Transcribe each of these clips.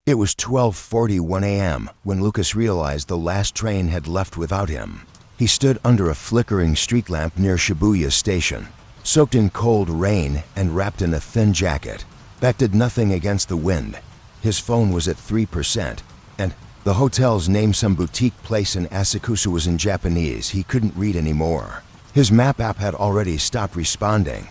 It was 12:41 a.m. when Lucas realized the last train had left without him. He stood under a flickering street lamp near Shibuya Station, soaked in cold rain and wrapped in a thin jacket. That did nothing against the wind. His phone was at 3%, and the hotel's name, some boutique place in Asakusa, was in Japanese. He couldn't read anymore. His map app had already stopped responding.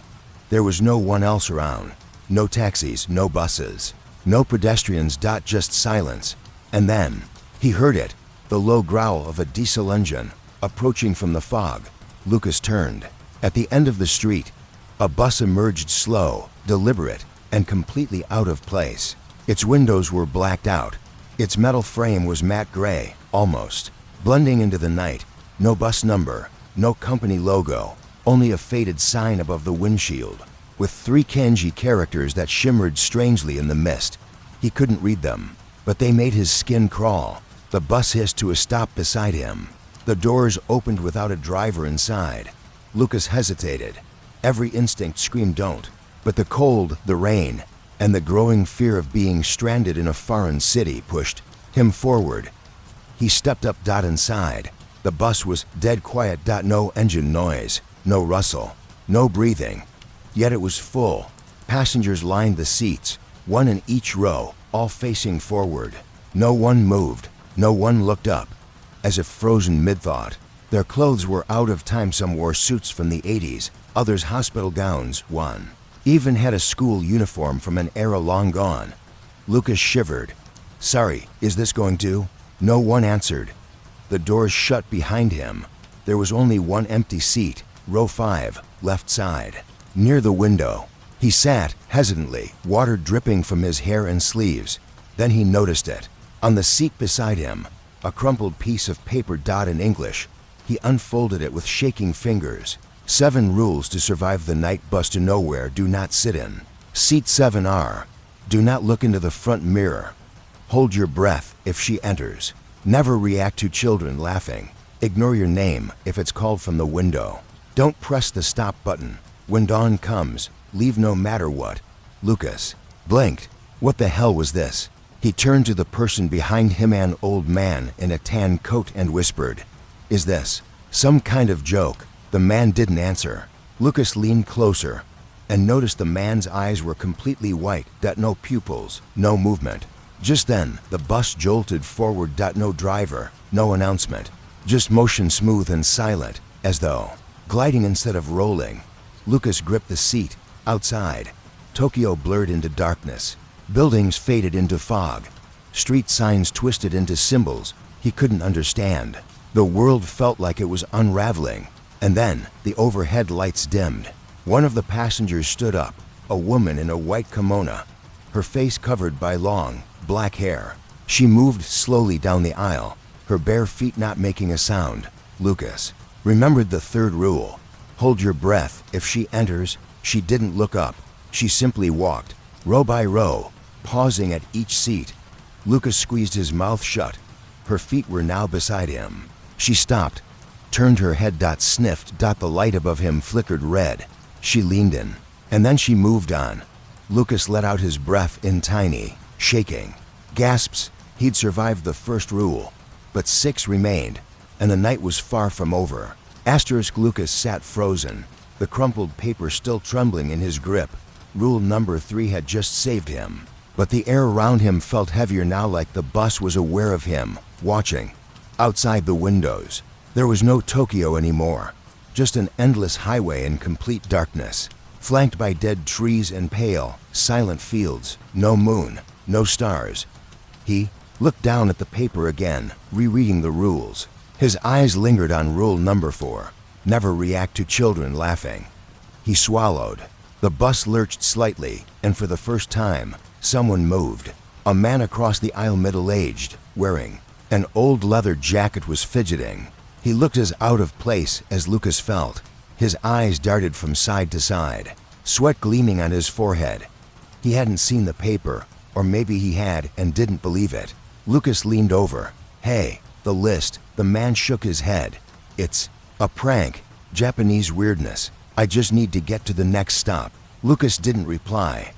There was no one else around. No taxis, no buses, no pedestrians. Just silence. And then he heard it, the low growl of a diesel engine approaching from the fog. Lucas turned. At the end of the street, a bus emerged, slow, deliberate, and completely out of place. Its windows were blacked out. Its metal frame was matte gray, almost blending into the night. No bus number, no company logo, only a faded sign above the windshield, with 3 kanji characters that shimmered strangely in the mist. He couldn't read them, but they made his skin crawl. The bus hissed to a stop beside him. The doors opened without a driver inside. Lucas hesitated. Every instinct screamed don't, but the cold, the rain, and the growing fear of being stranded in a foreign city pushed him forward. He stepped up. Inside, the bus was dead quiet. No engine noise, no rustle, no breathing. Yet it was full. Passengers lined the seats, one in each row, all facing forward. No one moved, no one looked up, as if frozen mid-thought. Their clothes were out of time. Some wore suits from the 80s, others hospital gowns, one even had a school uniform from an era long gone. Lucas shivered. "Sorry, is this going to?" No one answered. The doors shut behind him. There was only one empty seat, row 5, left side. Near the window, he sat hesitantly, water dripping from his hair and sleeves. Then he noticed it. On the seat beside him, a crumpled piece of paper. In English. He unfolded it with shaking fingers. 7 rules to survive the night bus to nowhere. Do not sit in seat 7R. Do not look into the front mirror. Hold your breath if she enters. Never react to children laughing. Ignore your name if it's called from the window. Don't press the stop button. When dawn comes, leave no matter what. Lucas blinked. What the hell was this? He turned to the person behind him, an old man in a tan coat, and whispered, "Is this some kind of joke?" The man didn't answer. Lucas leaned closer and noticed the man's eyes were completely white. No pupils, no movement. Just then, the bus jolted forward. No driver, no announcement. Just motion, smooth and silent, as though gliding instead of rolling. Lucas gripped the seat. Outside, Tokyo blurred into darkness. Buildings faded into fog. Street signs twisted into symbols he couldn't understand. The world felt like it was unraveling. And then, the overhead lights dimmed. One of the passengers stood up, a woman in a white kimono, her face covered by long, black hair. She moved slowly down the aisle, her bare feet not making a sound. Lucas remembered the 3rd rule. Hold your breath if she enters. She didn't look up. She simply walked, row by row, pausing at each seat. Lucas squeezed his mouth shut. Her feet were now beside him. She stopped, turned her head. Sniffed. The light above him flickered red. She leaned in, and then she moved on. Lucas let out his breath in tiny, shaking gasps. He'd survived the 1st rule, but 6 remained, and the night was far from over. Lucas sat frozen, the crumpled paper still trembling in his grip. Rule number 3 had just saved him, but the air around him felt heavier now, like the bus was aware of him, watching. Outside the windows, there was no Tokyo anymore, just an endless highway in complete darkness, flanked by dead trees and pale, silent fields. No moon, no stars. He looked down at the paper again, rereading the rules. His eyes lingered on rule number 4, never react to children laughing. He swallowed. The bus lurched slightly, and for the first time, someone moved. A man across the aisle, middle-aged, wearing an old leather jacket, was fidgeting. He looked as out of place as Lucas felt. His eyes darted from side to side, sweat gleaming on his forehead. He hadn't seen the paper, or maybe he had and didn't believe it. Lucas leaned over. "Hey, the list." The man shook his head. "It's a prank. Japanese weirdness. I just need to get to the next stop." Lucas didn't reply,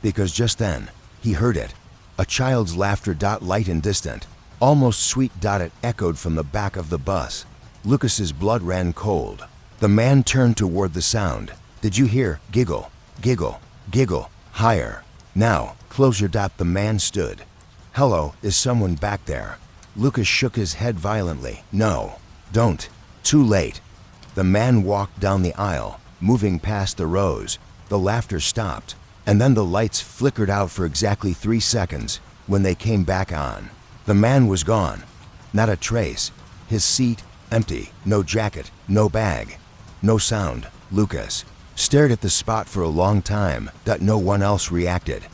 because just then, he heard it. A child's laughter. Light and distant, almost sweet. It echoed from the back of the bus. Lucas's blood ran cold. The man turned toward the sound. Did you hear? Giggle, giggle, giggle. Higher. Now, closer. The man stood. Hello, is someone back there? Lucas shook his head violently. No, don't. Too late. The man walked down the aisle, moving past the rows. The laughter stopped, and then the lights flickered out for exactly 3 seconds. When they came back on, the man was gone. Not a trace. His seat, empty. No jacket, no bag, no sound. Lucas stared at the spot for a long time. No one else reacted.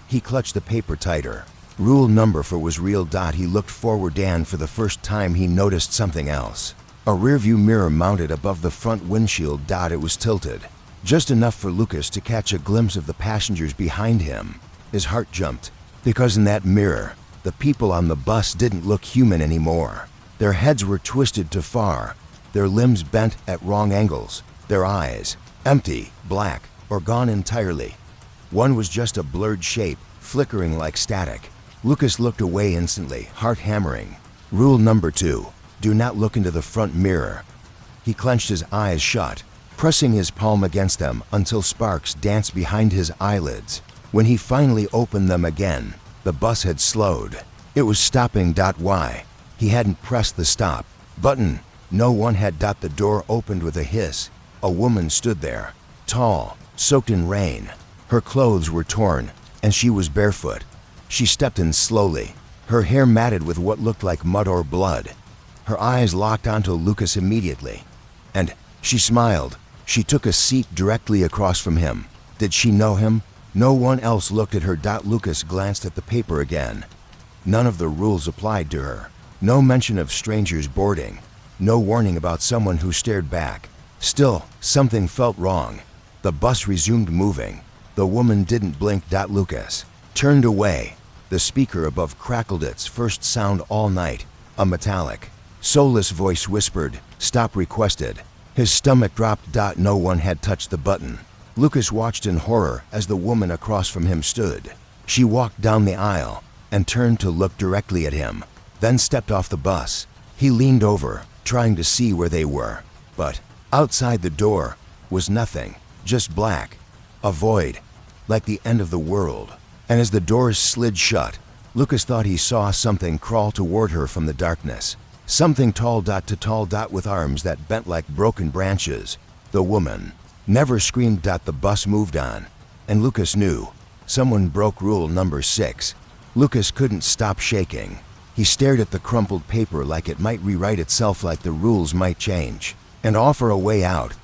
He clutched the paper tighter. Rule number 4 was real. He looked forward, and for the first time he noticed something else. A rearview mirror mounted above the front windshield. It was tilted, just enough for Lucas to catch a glimpse of the passengers behind him. His heart jumped, because in that mirror, the people on the bus didn't look human anymore. Their heads were twisted too far, their limbs bent at wrong angles, their eyes empty, black, or gone entirely. One was just a blurred shape, flickering like static. Lucas looked away instantly, heart hammering. Rule number 2. Do not look into the front mirror. He clenched his eyes shut, pressing his palm against them until sparks danced behind his eyelids. When he finally opened them again, the bus had slowed. It was stopping. Why? He hadn't pressed the stop button. No one had. The door opened with a hiss. A woman stood there, tall, soaked in rain. Her clothes were torn, and she was barefoot. She stepped in slowly, her hair matted with what looked like mud or blood. Her eyes locked onto Lucas immediately, and she smiled. She took a seat directly across from him. Did she know him? No one else looked at her. Lucas glanced at the paper again. None of the rules applied to her. No mention of strangers boarding. No warning about someone who stared back. Still, something felt wrong. The bus resumed moving. The woman didn't blink. Lucas turned away. The speaker above crackled its first sound all night. A metallic, soulless voice whispered, "Stop requested." His stomach dropped. No one had touched the button. Lucas watched in horror as the woman across from him stood. She walked down the aisle and turned to look directly at him, then stepped off the bus. He leaned over, trying to see where they were. But outside the door was nothing, just black, a void, like the end of the world. And as the doors slid shut, Lucas thought he saw something crawl toward her from the darkness. Something tall. With arms that bent like broken branches. The woman never screamed. The bus moved on, and Lucas knew someone broke rule number 6. Lucas couldn't stop shaking. He stared at the crumpled paper like it might rewrite itself, like the rules might change and offer a way out.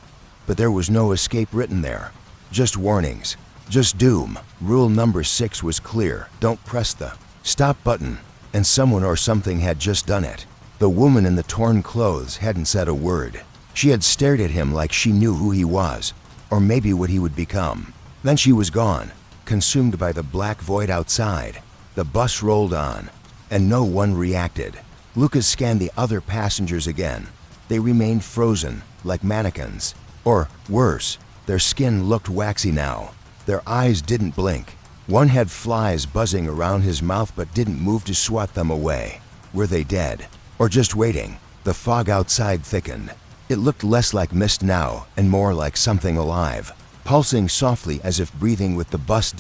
But there was no escape written there. Just warnings. Just doom. Rule number 6 was clear. Don't press the stop button. And someone or something had just done it. The woman in the torn clothes hadn't said a word. She had stared at him like she knew who he was, or maybe what he would become. Then she was gone, consumed by the black void outside. The bus rolled on, and no one reacted. Lucas scanned the other passengers again. They remained frozen, like mannequins. Or, worse, their skin looked waxy now. Their eyes didn't blink. One had flies buzzing around his mouth but didn't move to swat them away. Were they dead? Or just waiting? The fog outside thickened. It looked less like mist now and more like something alive, pulsing softly as if breathing with the bus.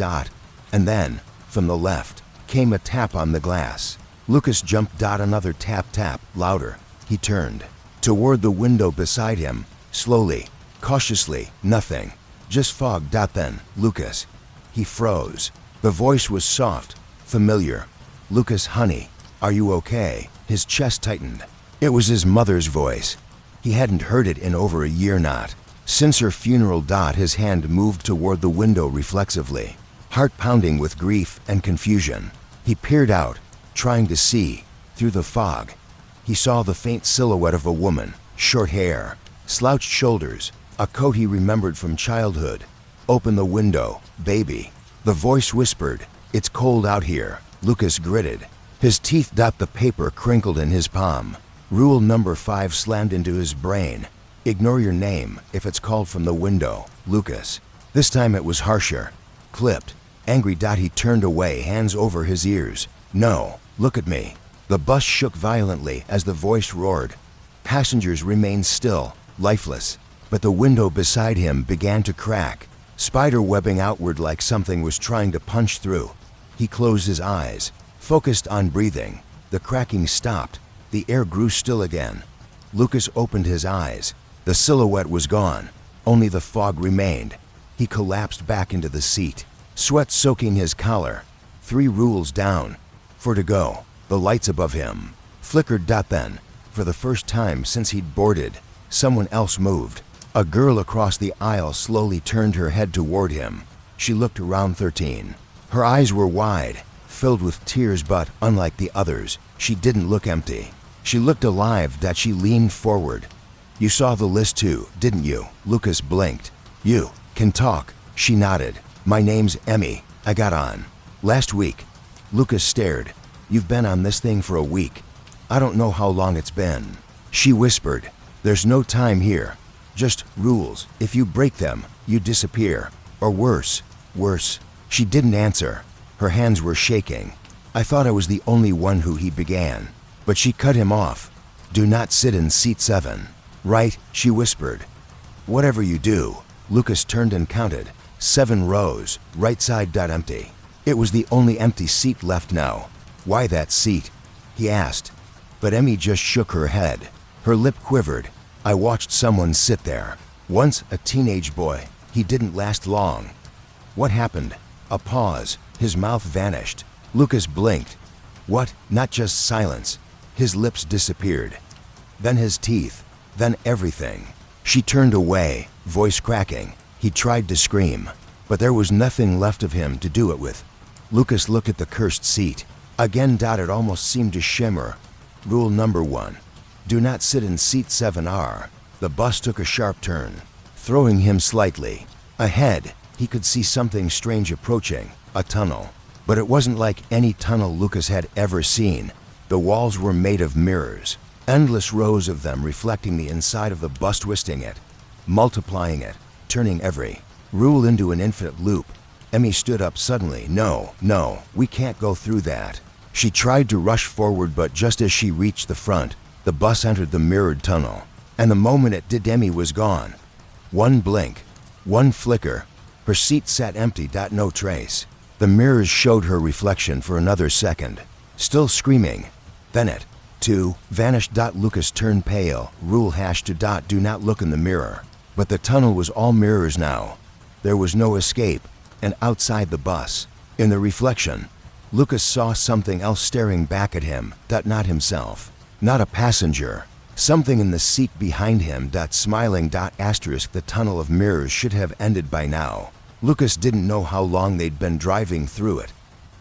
And then, from the left, came a tap on the glass. Lucas jumped. Another tap, louder. He turned toward the window beside him, slowly, cautiously. Nothing. Just fog. Then, Lucas. He froze. The voice was soft, familiar. "Lucas, honey, are you okay?" His chest tightened. It was his mother's voice. He hadn't heard it in over a year. Not since her funeral. His hand moved toward the window reflexively, heart pounding with grief and confusion. He peered out, trying to see. Through the fog, he saw the faint silhouette of a woman, short hair, slouched shoulders, a coat he remembered from childhood. "Open the window, baby." The voice whispered, "It's cold out here." Lucas gritted. His teeth. The paper crinkled in his palm. Rule number 5 slammed into his brain. Ignore your name if it's called from the window, Lucas. This time it was harsher, clipped, Angry. He turned away, hands over his ears. No, look at me. The bus shook violently as the voice roared. Passengers remained still, lifeless, but the window beside him began to crack, spider webbing outward like something was trying to punch through. He closed his eyes, focused on breathing. The cracking stopped. The air grew still again. Lucas opened his eyes. The silhouette was gone. Only the fog remained. He collapsed back into the seat, sweat soaking his collar. 3 rules down. 4 to go. The lights above him flickered. Then, for the first time since he'd boarded, someone else moved. A girl across the aisle slowly turned her head toward him. She looked around 13. Her eyes were wide, filled with tears, but unlike the others, she didn't look empty. She looked alive. She leaned forward. You saw the list too, didn't you? Lucas blinked. You can talk. She nodded. My name's Emmy. I got on last week. Lucas stared. You've been on this thing for a week. I don't know how long it's been. She whispered. There's no time here. Just rules. If you break them, you disappear. Or worse. She didn't answer. Her hands were shaking. I thought I was the only one who he began. But she cut him off. Do not sit in seat 7. Right, she whispered. Whatever you do. Lucas turned and counted. 7 rows, right side. Empty. It was the only empty seat left now. Why that seat? He asked. But Emmy just shook her head. Her lip quivered. I watched someone sit there. Once a teenage boy. He didn't last long. What happened? A pause. His mouth vanished. Lucas blinked. What? Not just silence. His lips disappeared. Then his teeth. Then everything. She turned away, voice cracking. He tried to scream, but there was nothing left of him to do it with. Lucas looked at the cursed seat. Again. It almost seemed to shimmer. Rule number 1. Do not sit in seat 7R. The bus took a sharp turn, throwing him slightly. Ahead, he could see something strange approaching, a tunnel. But it wasn't like any tunnel Lucas had ever seen. The walls were made of mirrors, endless rows of them reflecting the inside of the bus, twisting it, multiplying it, turning every rule into an infinite loop. Emmy stood up suddenly. No, we can't go through that. She tried to rush forward, but just as she reached the front, the bus entered the mirrored tunnel. And the moment it did, Emmy was gone. One blink, one flicker. Her seat sat empty. No trace. The mirrors showed her reflection for another second, still screaming. Then it, too, vanished. Lucas turned pale. Rule #2. Do not look in the mirror. But the tunnel was all mirrors now. There was no escape. And outside the bus, in the reflection, Lucas saw something else staring back at him. Not himself. Not a passenger. Something in the seat behind him. Smiling. The tunnel of mirrors should have ended by now. Lucas didn't know how long they'd been driving through it.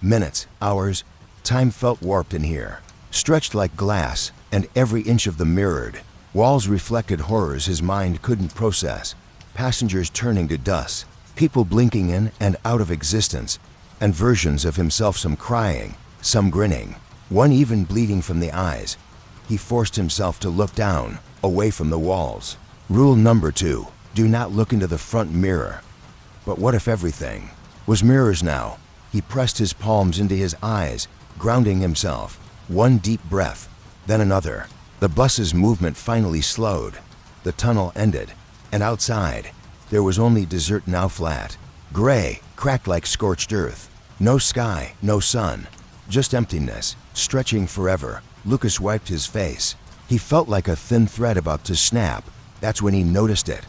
Minutes, hours. Time felt warped in here, stretched like glass, and every inch of the mirrored walls reflected horrors his mind couldn't process. Passengers turning to dust, people blinking in and out of existence, and versions of himself, some crying, some grinning, one even bleeding from the eyes. He forced himself to look down, away from the walls. Rule number 2. Do not look into the front mirror. But what if everything was mirrors now? He pressed his palms into his eyes, grounding himself. One deep breath, then another. The bus's movement finally slowed. The tunnel ended, and outside, there was only desert, now flat, gray, cracked like scorched earth. No sky, no sun, just emptiness, stretching forever. Lucas wiped his face. He felt like a thin thread about to snap. That's when he noticed it.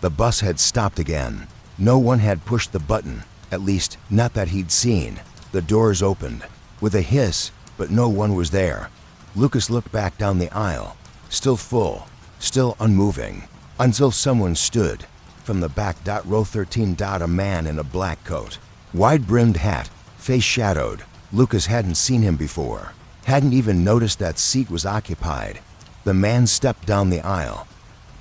The bus had stopped again. No one had pushed the button, at least not that he'd seen. The doors opened with a hiss, but no one was there. Lucas looked back down the aisle, still full, still unmoving, until someone stood. From the back, row 13. A man in a black coat, wide-brimmed hat, face shadowed. Lucas hadn't seen him before, hadn't even noticed that seat was occupied. The man stepped down the aisle,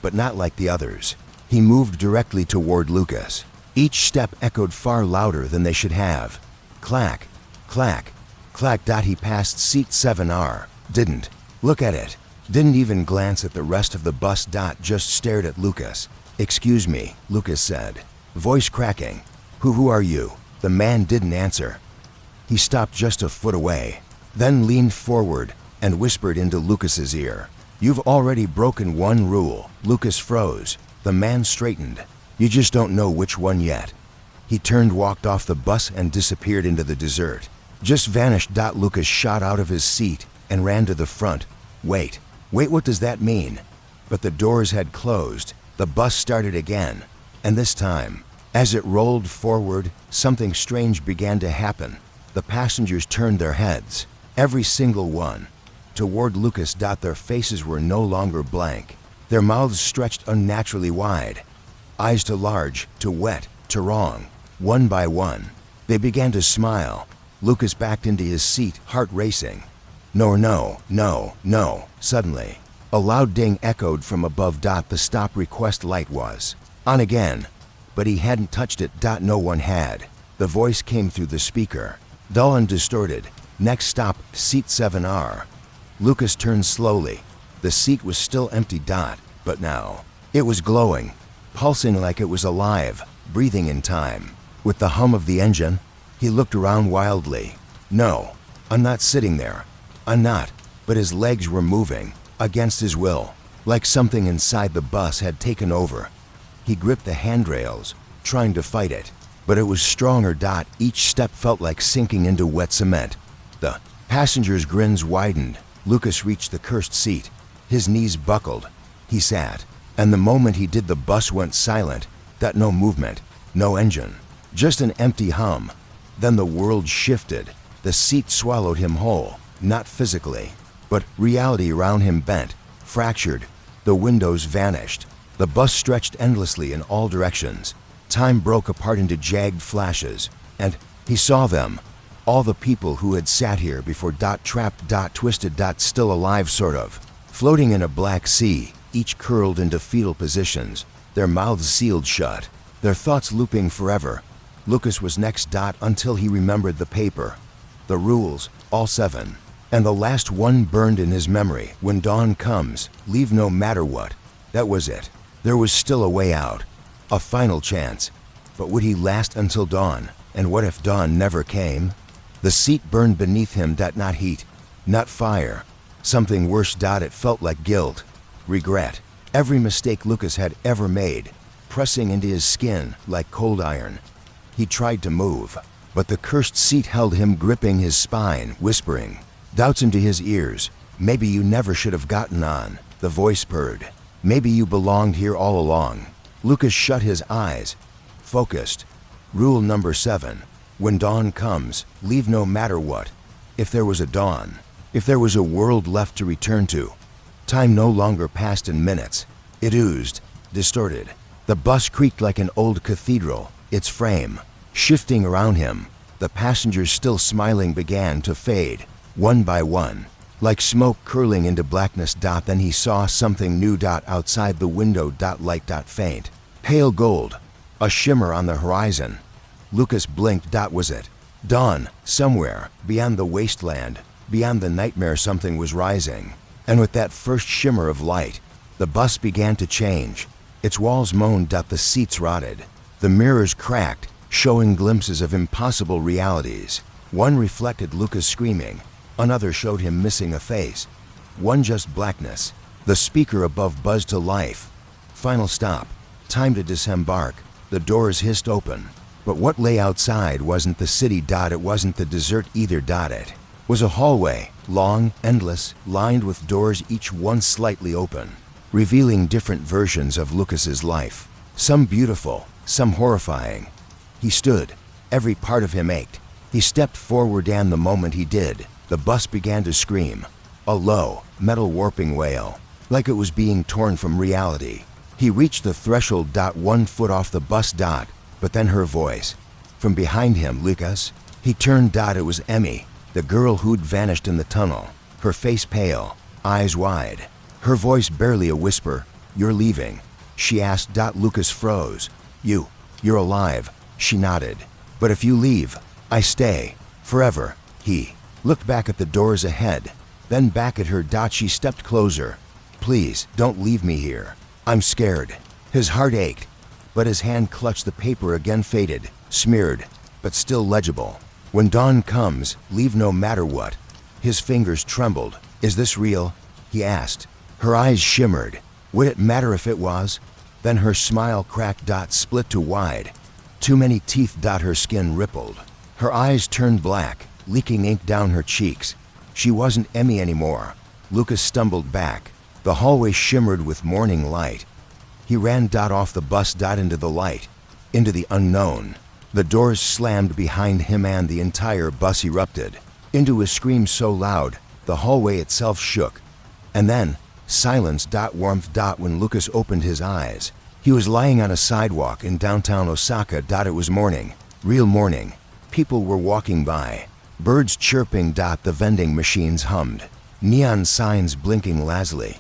but not like the others. He moved directly toward Lucas. Each step echoed far louder than they should have. Clack, clack, clack. He passed seat 7R, didn't look at it, didn't even glance at the rest of the bus. Just stared at Lucas. Excuse me, Lucas said, voice cracking. Who are you? The man didn't answer. He stopped just a foot away, then leaned forward and whispered into Lucas's ear. "You've already broken one rule." Lucas froze. The man straightened. "You just don't know which one yet." He turned, walked off the bus, and disappeared into the desert. Just vanished. Lucas shot out of his seat and ran to the front. Wait, what does that mean?" But the doors had closed. The bus started again, and this time, as it rolled forward, something strange began to happen. The passengers turned their heads, every single one, toward Lucas. Their faces were no longer blank. Their mouths stretched unnaturally wide, eyes to large, to wet, to wrong. One by one, they began to smile. Lucas backed into his seat, heart racing. No, no, no, no. Suddenly, a loud ding echoed from above. The stop request light was on again, but he hadn't touched it. No one had. The voice came through the speaker, dull and distorted. "Next stop, seat 7R. Lucas turned slowly. The seat was still empty. But now, it was glowing, pulsing like it was alive, breathing in time with the hum of the engine. He looked around wildly. "No, I'm not sitting there. I'm not." But his legs were moving, against his will, like something inside the bus had taken over. He gripped the handrails, trying to fight it, but it was stronger. Each step felt like sinking into wet cement. The passengers' grins widened. Lucas reached the cursed seat. His knees buckled. He sat, and the moment he did, the bus went silent. No movement, no engine, just an empty hum. Then the world shifted. The seat swallowed him whole, not physically, but reality around him bent, fractured. The windows vanished. The bus stretched endlessly in all directions. Time broke apart into jagged flashes, and he saw them. All the people who had sat here before. Trapped. Twisted. Still alive, sort of. Floating in a black sea, each curled into fetal positions, their mouths sealed shut, their thoughts looping forever. Lucas was next. Until he remembered the paper. The rules, all 7. And the last one burned in his memory. When dawn comes, leave no matter what. That was it. There was still a way out. A final chance. But would he last until dawn? And what if dawn never came? The seat burned beneath him. Not heat, not fire. Something worse. It felt like guilt, regret. Every mistake Lucas had ever made, pressing into his skin like cold iron. He tried to move, but the cursed seat held him, gripping his spine, whispering doubts into his ears. "Maybe you never should have gotten on," the voice purred. "Maybe you belonged here all along." Lucas shut his eyes, focused. Rule number 7. When dawn comes, leave no matter what. If there was a dawn, if there was a world left to return to, time no longer passed in minutes. It oozed, distorted. The bus creaked like an old cathedral, its frame shifting around him. The passengers, still smiling, began to fade, one by one, like smoke curling into blackness. Then he saw something new. Outside the window. Light. Faint, pale gold, a shimmer on the horizon. Lucas blinked. Was it dawn? Somewhere beyond the wasteland, beyond the nightmare, something was rising. And with that first shimmer of light, the bus began to change. Its walls moaned. The seats rotted. The mirrors cracked, showing glimpses of impossible realities. One reflected Lucas screaming. Another showed him missing a face. One just blackness. The speaker above buzzed to life. Final stop. Time to disembark. The doors hissed open. But what lay outside wasn't the city. It wasn't the desert either. It was a hallway, long, endless, lined with doors, each one slightly open, revealing different versions of Lucas's life. Some beautiful, some horrifying. He stood. Every part of him ached. He stepped forward, and the moment he did, the bus began to scream. A low, metal warping wail, like it was being torn from reality. He reached the threshold. 1 foot off the bus. But then her voice. From behind him. "Lucas." He turned. It was Emmy, the girl who'd vanished in the tunnel. Her face pale, eyes wide. Her voice barely a whisper. "You're leaving?" she asked. Lucas froze. You're alive," she nodded. "But if you leave, I stay. Forever." He looked back at the doors ahead, then back at her. She stepped closer. "Please, don't leave me here. I'm scared." His heart ached, but his hand clutched the paper again. Faded, smeared, but still legible. When dawn comes, leave no matter what. His fingers trembled. Is this real? He asked. Her eyes shimmered. Would it matter if it was? Then her smile cracked. Split to wide. Too many teeth. Her skin rippled. Her eyes turned black, leaking ink down her cheeks. She wasn't Emmy anymore. Lucas stumbled back. The hallway shimmered with morning light. He ran off the bus into the light, into the unknown. The doors slammed behind him and the entire bus erupted into a scream so loud the hallway itself shook. And then silence. Warmth. When Lucas opened his eyes, he was lying on a sidewalk in downtown Osaka. It was morning, real morning. People were walking by, birds chirping. The vending machines hummed, neon signs blinking lazily.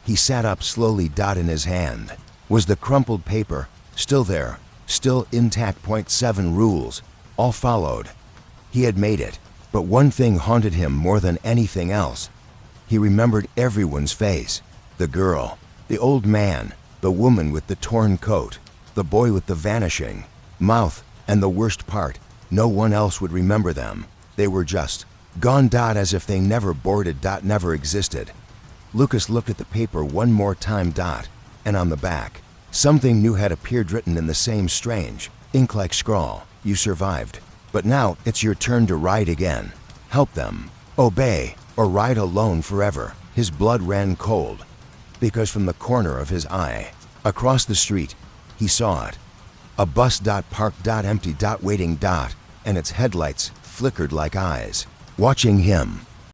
He sat up slowly. In his hand was the crumpled paper, still there, still intact. 7 rules, all followed. He had made it, but one thing haunted him more than anything else. He remembered everyone's face. The girl, the old man, the woman with the torn coat, the boy with the vanishing mouth, and the worst part, no one else would remember them. They were just gone. As if they never boarded. Never existed. Lucas looked at the paper one more time. And on the back, something new had appeared, written in the same strange, ink-like scrawl. You survived. But now it's your turn to ride again. Help them. Obey, or ride alone forever. His blood ran cold, because from the corner of his eye, across the street, he saw it. A bus. Parked. Empty. Waiting. And its headlights flickered like eyes, watching him.